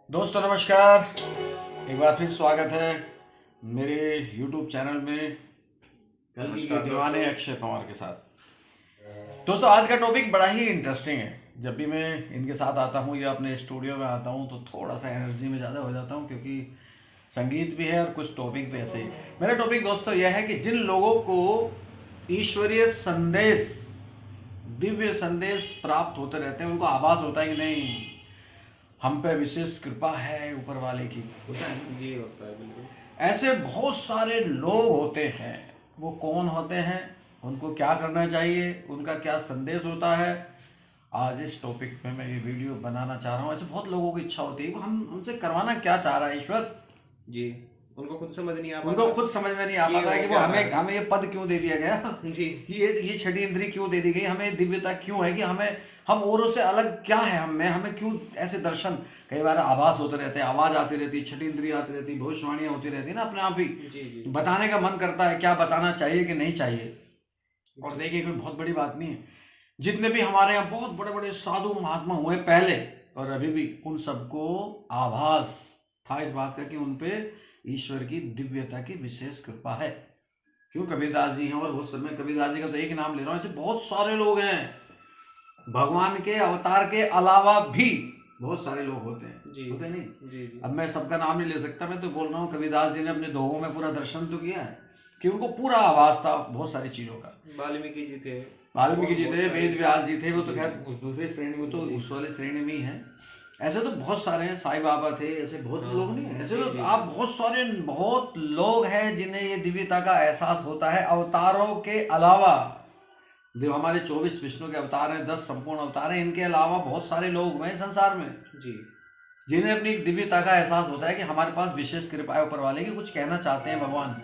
दोस्तों नमस्कार। एक बार फिर स्वागत है मेरे YouTube चैनल में कल के दीवाने अक्षय पवार के साथ। दोस्तों आज का टॉपिक बड़ा ही इंटरेस्टिंग है। जब भी मैं इनके साथ आता हूँ या अपने स्टूडियो में आता हूँ तो थोड़ा सा एनर्जी में ज़्यादा हो जाता हूँ, क्योंकि संगीत भी है और कुछ टॉपिक भी ऐसे ही। मेरा टॉपिक दोस्तों यह है कि जिन लोगों को ईश्वरीय संदेश, दिव्य संदेश प्राप्त होते रहते हैं, उनको आभास होता है कि नहीं हम पे विशेष कृपा है ऊपर वाले की। होता है जी, होता है बिल्कुल। ऐसे बहुत सारे लोग होते हैं। वो कौन होते हैं, उनको क्या करना चाहिए, उनका क्या संदेश होता है, आज इस टॉपिक पे मैं ये वीडियो बनाना चाह रहा हूँ। ऐसे बहुत लोगों की इच्छा होती है कि हम उनसे करवाना क्या चाह रहा है ईश्वर। जी, उनको खुद समझ नहीं आ उनको पाता खुद समझ में नहीं आ पाता है कि वो हमें ये पद क्यों दे दिया गया, जी, ये छठी इंद्री क्यों दे दी गई, हमें दिव्यता क्यों है, कि हम औरों से अलग क्या है, हमें क्यों ऐसे दर्शन। कई बार आभास होते रहते हैं, आवाज आती रहती, छठी इंद्री आती रहती, भविष्यवाणियां होती रहती है ना, अपने आप ही जी, जी, बताने का मन करता है क्या बताना चाहिए कि नहीं चाहिए। और देखिए कोई बहुत बड़ी बात नहीं है, जितने भी हमारे यहाँ बहुत बड़े बड़े साधु महात्मा हुए पहले और अभी भी, उन सबको आभास था इस बात का कि उन पे ईश्वर की दिव्यता की विशेष कृपा है। क्यों, कबीरदास जी हैं, और उस समय कबीरदास जी का तो एक नाम ले रहा हूँ, ऐसे बहुत सारे लोग हैं। भगवान के अवतार के अलावा भी बहुत सारे लोग होते हैं, जी, होते नहीं। जी, जी, अब मैं सबका नाम नहीं ले सकता, मैं तो बोल रहा हूँ कबीरदास जी ने अपने दोहों में पूरा दर्शन तो किया है कि उनको पूरा आभास था बहुत सारी चीजों का। वाल्मीकि जी थे, वाल्मीकि जी थे, वेद व्यास जी थे, वो तो जी, खैर उस दूसरी श्रेणी में, तो उस वाले श्रेणी में ही है। ऐसे तो बहुत सारे हैं, साईं बाबा थे, ऐसे बहुत लोग नहीं है। ऐसे जी, तो जी, आप बहुत लोग हैं जिन्हें ये दिव्यता का एहसास होता है। अवतारों के अलावा जो हमारे 24 विष्णु के अवतार हैं, 10 संपूर्ण अवतार हैं, इनके अलावा बहुत सारे लोग हुए हैं संसार में जी, जिन्हें अपनी दिव्यता का एहसास होता है कि हमारे पास विशेष कृपा है ऊपर वाले की, कुछ कहना चाहते हैं भगवान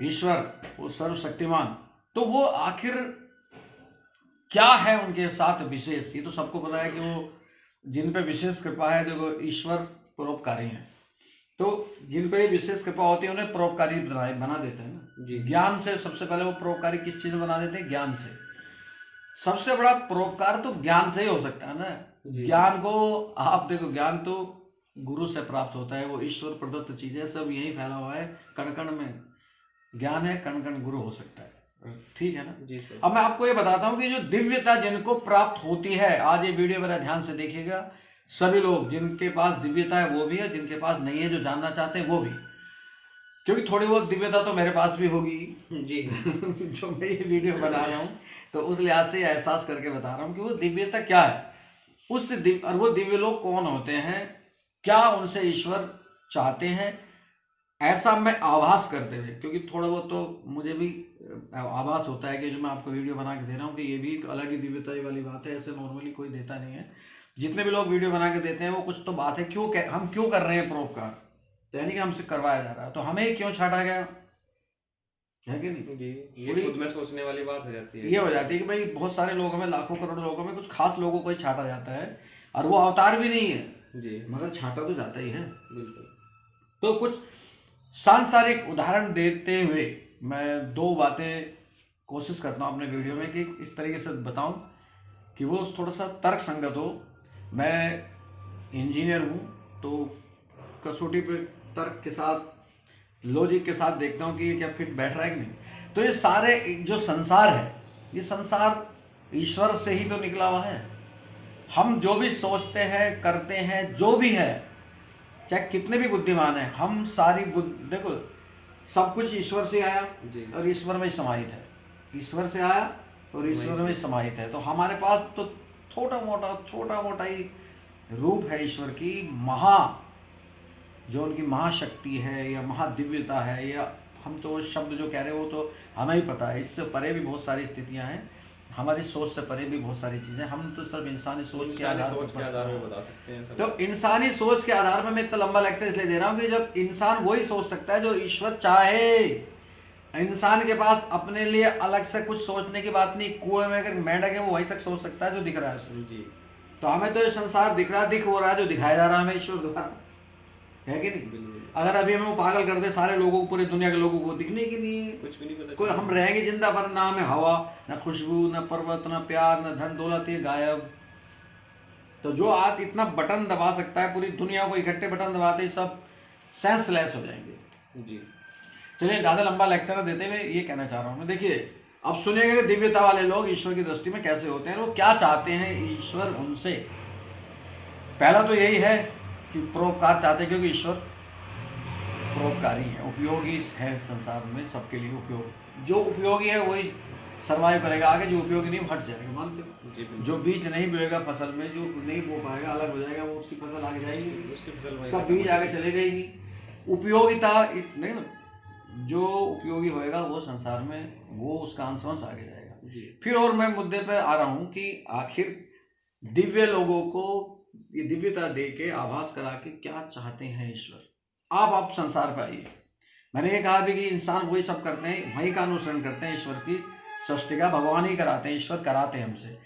ईश्वर, वो सर्वशक्तिमान। तो वो आखिर क्या है उनके साथ विशेष, ये तो सबको पता है कि वो जिन पे विशेष कृपा है, देखो ईश्वर परोपकारी है, तो जिन पे विशेष कृपा होती है उन्हें परोपकारी बना देते हैं ना। ज्ञान से सबसे पहले वो परोपकारी किस चीज में बना देते हैं, ज्ञान से। सबसे बड़ा परोपकार तो ज्ञान से ही हो सकता है ना। ज्ञान को आप देखो, ज्ञान तो गुरु से प्राप्त होता है, वो ईश्वर प्रदत्त चीज है, सब यही फैला हुआ है, कण कण में ज्ञान है, कण कण गुरु हो सकता है। ठीक है ना जी सर। अब मैं आपको ये बताता हूँ कि जो दिव्यता जिनको प्राप्त होती है, आज ये वीडियो मेरा ध्यान से देखिएगा, सभी लोग जिनके पास दिव्यता है वो भी है, जिनके पास नहीं है जो जानना चाहते हैं वो भी, क्योंकि थोड़ी बहुत दिव्यता तो मेरे पास भी होगी जी जो मैं ये वीडियो बना रहा हूँ, तो उस लिहाज से एहसास करके बता रहा हूँ कि वो दिव्यता क्या है, और वो दिव्य लोग कौन होते हैं, क्या उनसे ईश्वर चाहते हैं, ऐसा मैं आभास करते हुए, क्योंकि थोड़ा बहुत तो मुझे भी आभास होता है कि जो मैं आपको वीडियो बना के दे रहा हूँ कि ये भी एक अलग ही दिव्यता वाली बात है, ऐसे नॉर्मली कोई देता नहीं है। जितने भी लोग वीडियो बना के देते हैं वो कुछ तो बात है, हम क्यों कर रहे हैं परोपकार, यानी कि हमसे करवाया जा रहा है, तो हमें क्यों छाटा गया है कि नहीं। जी, ये खुद में सोचने वाली बात हो जाती है। ये हो जाती है कि भाई बहुत सारे लोगों में, लाखों करोड़ों लोगों में कुछ खास लोगों को ही छाटा जाता है, और वो अवतार भी नहीं है जी, मगर छाटा तो जाता ही है। बिल्कुल। तो कुछ सांसारिक उदाहरण देते हुए मैं दो बातें कोशिश करता हूँ अपने वीडियो में कि इस तरीके से बताऊं कि वो थोड़ा सा तर्क संगत हो। मैं इंजीनियर हूँ, तो कसौटी पे तर्क के साथ, लॉजिक के साथ देखता हूँ कि ये क्या फिट बैठ रहा है कि नहीं। तो ये सारे जो संसार है, ये संसार ईश्वर से ही तो निकला हुआ है। हम जो भी सोचते हैं, करते हैं, जो भी है, चाहे कितने भी बुद्धिमान है, हम सारी देखो सब कुछ ईश्वर से आया और ईश्वर में समाहित है, ईश्वर से आया और ईश्वर में समाहित है। तो हमारे पास तो छोटा मोटा ही रूप है ईश्वर की, जो उनकी महाशक्ति है या महादिव्यता है, या हम तो शब्द जो कह रहे हो वो तो हमें ही पता है, इससे परे भी बहुत सारी स्थितियां हैं, हमारी सोच से परे भी बहुत सारी चीजें, हम तो सिर्फ इंसानी सोच के आधार में बता सकते हैं। तो इंसानी सोच के आधार पर मैं इतना लंबा लेक्चर इसलिए दे रहा हूँ कि जब इंसान वही सोच सकता है जो ईश्वर चाहे। इंसान के पास अपने लिए अलग से कुछ सोचने की बात नहीं, कुएं में अगर मेंढक है वो वहीं तक सोच सकता है जो दिख रहा है जी। तो हमें तो ये संसार दिख हो रहा है, जो दिखाया जा रहा है हमें ईश्वर द्वारा, है कि नहीं। अगर अभी हमें वो पागल कर दे सारे लोगों को, पूरी दुनिया के लोगों को, दिखने की नहीं है, कुछ भी नहीं पता, कोई हम रहेंगे जिंदा पर, ना हमें हवा, ना खुशबू, ना पर्वत, ना प्यार, ना धन दौलत, ये गायब। तो जो आज इतना बटन दबा सकता है, पूरी दुनिया को इकट्ठे बटन दबाते ही सब सेंसलेस हो जाएंगे। जी चलिए ज़्यादा लंबा लेक्चर देते हुए ये कहना चाह रहा हूँ मैं, देखिए अब सुनिएगा कि दिव्यता वाले लोग ईश्वर की दृष्टि में कैसे होते हैं, वो क्या चाहते हैं ईश्वर उनसे। पहला तो यही है कि परोपकार चाहते हैं, क्योंकि ईश्वर परोपकारी है, उपयोगी है, संसार में सबके लिए उपयोग, जो उपयोगी है वही सर्वाइव करेगा आगे, जो उपयोगी नहीं हट जाएगा। मानते हो? जी बिल्कुल। जो बीज नहीं बोएगा फसल में, जो नहीं बो पाएगा अलग हो जाएगा, वो उसकी फसल आगे जाएगी, उसकी फसल वहीं उसका खत्म बीज हो आगे चलेगा ही नहीं। उपयोगिता इस नहीं ना, जो उपयोगी होएगा वो संसार में वो उसका अंश आगे जाएगा। जी फिर और मैं मुद्दे पे आ रहा हूँ कि आखिर दिव्य लोगों को ये दिव्यता दे के आभास करा के क्या चाहते हैं ईश्वर। आप संसार पे आइए, मैंने ये कहा भी कि इंसान वही सब करते हैं, वही का अनुसरण करते हैं, ईश्वर की सृष्टि का भगवान ही कराते हैं, ईश्वर कराते हैं हमसे।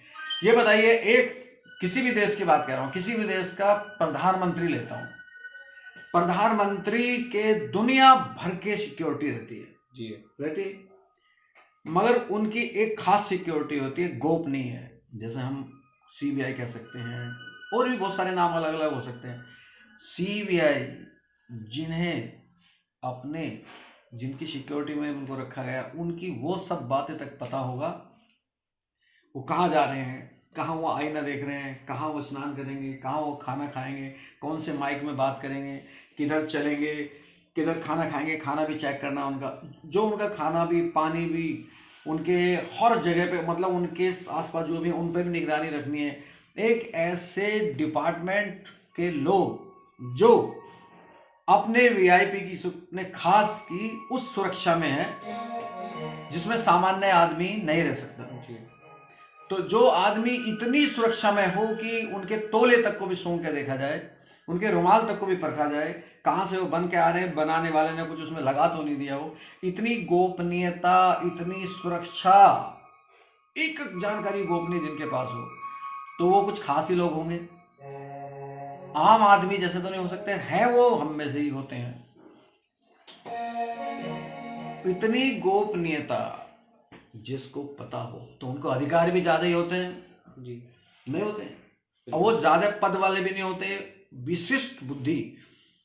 ये बताइए, एक किसी भी देश की बात कर रहा हूँ, किसी भी देश का प्रधानमंत्री लेता हूँ, प्रधानमंत्री के दुनिया भर के सिक्योरिटी रहती है, जी रहती है, मगर उनकी एक खास सिक्योरिटी होती है, गोपनीय है। जैसे हम सीबीआई कह सकते हैं, और भी बहुत सारे नाम अलग अलग हो सकते हैं। सीबीआई जिन्हें अपने जिनकी सिक्योरिटी में उनको रखा गया, उनकी वो सब बातें तक पता होगा, वो कहाँ जा रहे हैं, कहाँ वो आईना देख रहे हैं, कहाँ वो स्नान करेंगे, कहाँ वो खाना खाएंगे, कौन से माइक में बात करेंगे, किधर चलेंगे, किधर खाना खाएंगे, खाना भी चेक करना उनका, जो उनका खाना भी पानी भी उनके हर जगह पे, मतलब उनके आसपास जो भी उन पर भी निगरानी रखनी है। एक ऐसे डिपार्टमेंट के लोग जो अपने वीआईपी की अपने खास की उस सुरक्षा में है जिसमें सामान्य आदमी नहीं रह सकता। जी तो जो आदमी इतनी सुरक्षा में हो कि उनके तोले तक को भी सूंघ के देखा जाए, उनके रुमाल तक को भी परखा जाए, कहाँ से वो बन के आ रहे हैं, बनाने वाले ने कुछ उसमें लगा तो नहीं दिया हो, इतनी गोपनीयता, इतनी सुरक्षा, एक जानकारी गोपनीय जिनके पास हो, तो वो कुछ खास ही लोग होंगे। आम आदमी जैसे तो नहीं हो सकते हैं, वो हम में से ही होते हैं। इतनी गोपनीयता जिसको पता हो, तो उनको अधिकार भी ज्यादा ही होते हैं, जी नहीं होते हैं, और वो ज्यादा पद वाले भी नहीं होते। विशिष्ट बुद्धि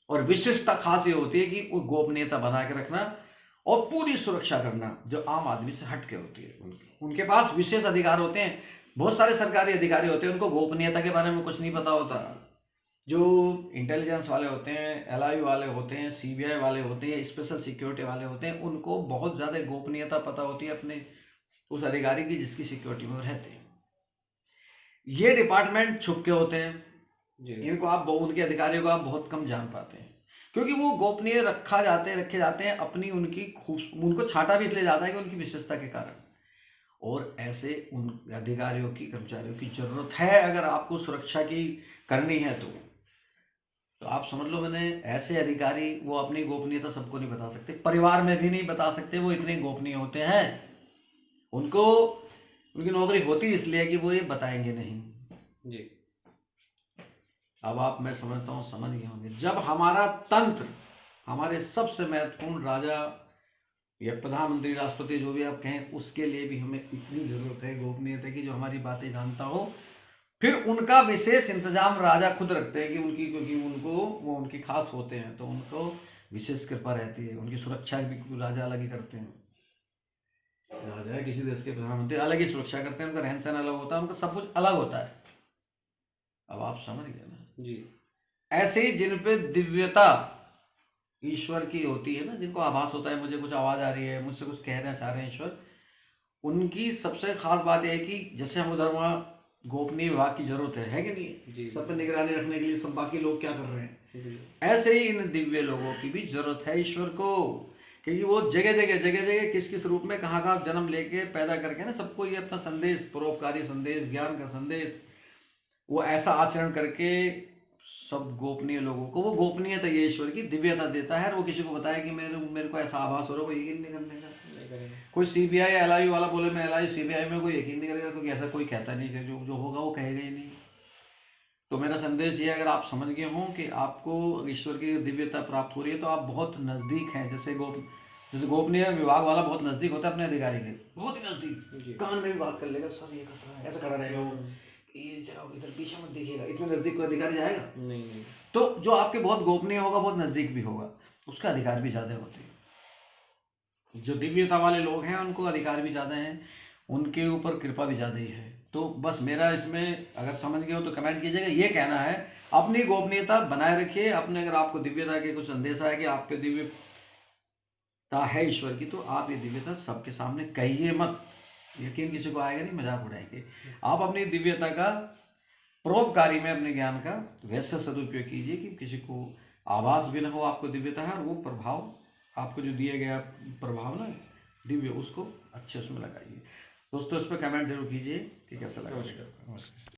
और विशिष्टता खास ये होती है कि वो गोपनीयता बना के रखना और पूरी सुरक्षा करना, जो आम आदमी से हट के होती है। उनके पास विशेष अधिकार होते हैं। बहुत सारे सरकारी अधिकारी होते हैं, उनको गोपनीयता के बारे में कुछ नहीं पता होता। जो इंटेलिजेंस वाले होते हैं, एलआई वाले होते हैं, सीबीआई वाले होते हैं, स्पेशल सिक्योरिटी वाले होते हैं, उनको बहुत ज़्यादा गोपनीयता पता होती है अपने उस अधिकारी की जिसकी सिक्योरिटी में वो रहते हैं। ये डिपार्टमेंट छुप के होते हैं, इनको आप उनके अधिकारियों को आप बहुत कम जान पाते हैं, क्योंकि वो गोपनीय रखे जाते हैं अपनी उनकी उनको छांटा भी इसलिए जाता है कि उनकी विशेषता के कारण। और ऐसे उन अधिकारियों की, कर्मचारियों की जरूरत है अगर आपको सुरक्षा की करनी है तो आप समझ लो, मैंने ऐसे अधिकारी वो अपनी गोपनीयता सबको नहीं बता सकते, परिवार में भी नहीं बता सकते, वो इतने गोपनीय होते हैं। उनको उनकी नौकरी होती इसलिए कि वो ये बताएंगे नहीं जी। अब आप, मैं समझता हूँ समझ गए होंगे, जब हमारा तंत्र, हमारे सबसे महत्वपूर्ण राजा या प्रधानमंत्री, राष्ट्रपति, जो भी आप कहें, उसके लिए भी हमें इतनी जरूरत है गोपनीयता की, जो हमारी बातें जानता हो। फिर उनका विशेष इंतजाम राजा खुद रखते हैं कि उनकी, क्योंकि उनको वो उनकी खास होते हैं, तो उनको विशेष कृपा रहती है, उनकी सुरक्षा भी राजा अलग ही करते हैं। राजा किसी देश के प्रधानमंत्री अलग ही सुरक्षा करते हैं, उनका रहन सहन अलग होता है, उनका सब कुछ अलग होता है। अब आप समझ गए ना जी। ऐसे ही जिन पे दिव्यता ईश्वर की होती है ना, जिनको आभास होता है मुझे कुछ आवाज आ रही है, मुझसे कुछ कहना चाह रहे हैं ईश्वर, उनकी सबसे खास बात यह है कि जैसे हम उधर वहाँ गोपनीय विभाग की जरूरत है कि नहीं, सब पे निगरानी रखने के लिए, सब बाकी लोग क्या कर रहे हैं, ऐसे ही इन दिव्य लोगों की भी जरूरत है ईश्वर को, क्योंकि वो जगह जगह किस किस रूप में कहाँ कहाँ जन्म लेके पैदा करके ना सबको ये अपना संदेश, परोपकारी संदेश, ज्ञान का संदेश, वो ऐसा आचरण करके सब गोपनीय लोगों को, वो गोपनीयता ये ईश्वर की दिव्यता देता है। और वो किसी को बताया कि मेरे को ऐसा आभास हो रहा है, वो यकीन नहीं करने का। कोई सीबीआई एलआई वाला बोले मैं एलआई सीबीआई में, कोई यकीन नहीं करेगा, क्योंकि ऐसा कोई कहता नहीं कि जो होगा वो कहेगा ही नहीं। तो मेरा संदेश ये, अगर आप समझ गए हों कि आपको ईश्वर की दिव्यता प्राप्त हो रही है, तो आप बहुत नज़दीक हैं। जैसे गोपनीय विभाग वाला बहुत नज़दीक होता है अपने अधिकारी के, बहुत ही नज़दीक, कान में भी बात कर लेगा, सर ये खतरा है, ऐसा खड़ा रहेगा वो। ये जगह इधर पीछे मत देखिएगा, इतने नजदीक कोई अधिकारी जाएगा? नहीं नहीं। तो जो आपके बहुत गोपनीय होगा, बहुत नजदीक भी होगा, उसका अधिकार भी ज्यादा होते हैं। जो दिव्यता वाले लोग हैं उनको अधिकार भी ज्यादा हैं, उनके ऊपर कृपा भी ज्यादा ही है। तो बस मेरा इसमें अगर समझ गए हो तो कमेंट कीजिएगा। ये कहना है अपनी गोपनीयता बनाए रखिए। अपने अगर आपको दिव्यता के कुछ संदेशा है कि आप पे दिव्यता है ईश्वर की, तो आप ये दिव्यता सबके सामने कहिए मत। यकीन किसी को आएगा नहीं, मजाक उड़ाएंगे। आप अपनी दिव्यता का परोपकारी में अपने ज्ञान का वैसे सदुपयोग कीजिए कि किसी को आभास भी ना हो आपको दिव्यता है, और वो प्रभाव आपको जो दिया गया प्रभाव ना दिव्य, उसको अच्छे उसमें लगाइए। दोस्तों इस पर कमेंट जरूर कीजिए कि कैसा लगा। नमस्कार। नमस्कार।